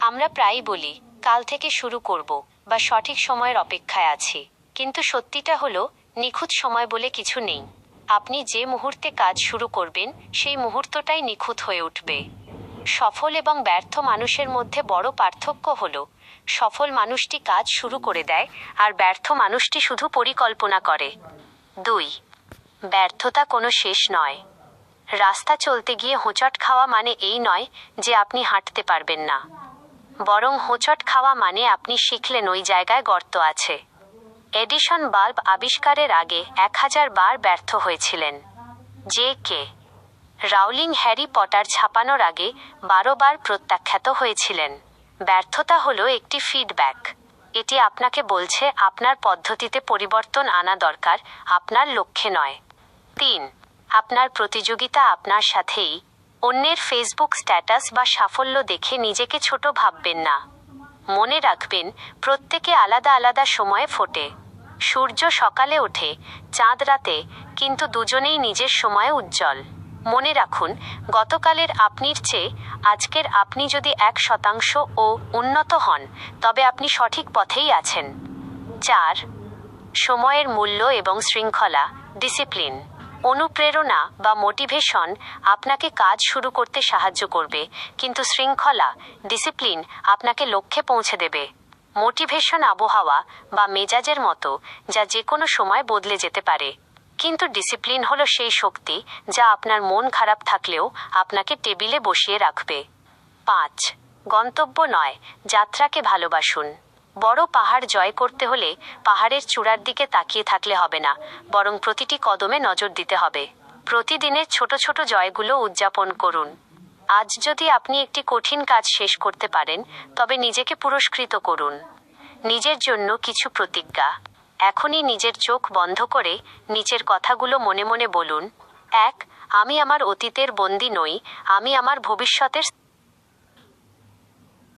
আমরা প্রায়ই বলি কাল থেকে শুরু করব বা সঠিক সময়ের অপেক্ষায় আছি, কিন্তু সত্যিটা হলো নিখুঁত সময় বলে কিছু নেই। আপনি যে মুহূর্তে কাজ শুরু করবেন সেই মুহূর্তটাই নিখুঁত হয়ে উঠবে। সফল এবং ব্যর্থ মানুষের মধ্যে বড় পার্থক্য হলো সফল মানুষটি কাজ শুরু করে দেয় আর ব্যর্থ মানুষটি শুধু পরিকল্পনা করে। 2. ব্যর্থতা কোনো শেষ নয়। রাস্তা চলতে গিয়ে হোঁচট খাওয়া মানে এই নয় যে আপনি হাঁটতে পারবেন না, বরং হোঁচট খাওয়া মানে আপনি শিখলেন ওই জায়গায় গর্ত আছে। এডিসন বাল্ব আবিষ্কারের আগে 1000 বার ব্যর্থ হয়েছিলেন। কে রাউলিং হ্যারি পটার ছাপানোর আগে 12 বার প্রত্যাখ্যাত হয়েছিলেন। ব্যর্থতা হলো একটি ফিডব্যাক। এটি আপনাকে বলছে আপনার পদ্ধতিতে পরিবর্তন আনা দরকার, আপনার লক্ষ্যে নয়। 3. আপনার প্রতিযোগিতা আপনার সাথেই। অন্যের ফেসবুক স্ট্যাটাস বা সাফল্য দেখে নিজেকে ছোট ভাববেন না। মনে রাখবেন, প্রত্যেকে আলাদা আলাদা সময়ে ফোটে। সূর্য সকালে ওঠে, চাঁদ রাতে, কিন্তু দুজনেই নিজের সময়ে উজ্জ্বল। মনে রাখুন, গতকালের আপনির চেয়ে আজকের আপনি যদি 1% ও উন্নত হন, তবে আপনি সঠিক পথেই আছেন। 4. সময়ের মূল্য এবং শৃঙ্খলা, ডিসিপ্লিন। অনুপ্রেরণা বা মোটিভেশন আপনাকে কাজ শুরু করতে সাহায্য করবে, কিন্তু শৃঙ্খলা, ডিসিপ্লিন আপনাকে লক্ষ্যে পৌঁছে দেবে। মোটিভেশন আবহাওয়া বা মেজাজের মতো, যা যে কোনো সময় বদলে যেতে পারে, কিন্তু ডিসিপ্লিন হলো সেই শক্তি যা আপনার মন খারাপ থাকলেও আপনাকে টেবিলে বসিয়ে রাখবে। 5. গন্তব্য নয়, যাত্রাকে ভালোবাসুন। বড় পাহাড় জয় করতে হলে পাহাড়ের চূড়ার দিকে তাকিয়ে থাকলে হবে না, বরং প্রতিটি কদমে নজর দিতে হবে। প্রতিদিনের ছোট ছোট জয়গুলো উদযাপন করুন। আজ যদি আপনি একটি কঠিন কাজ শেষ করতে পারেন, তবে নিজেকে পুরস্কৃত করুন। নিজের জন্য কিছু প্রতিজ্ঞা। এখনই নিজের চোখ বন্ধ করে নিচের কথাগুলো মনে মনে বলুন। 1. আমি আমার অতীতের বন্দী নই, আমি আমার ভবিষ্যতের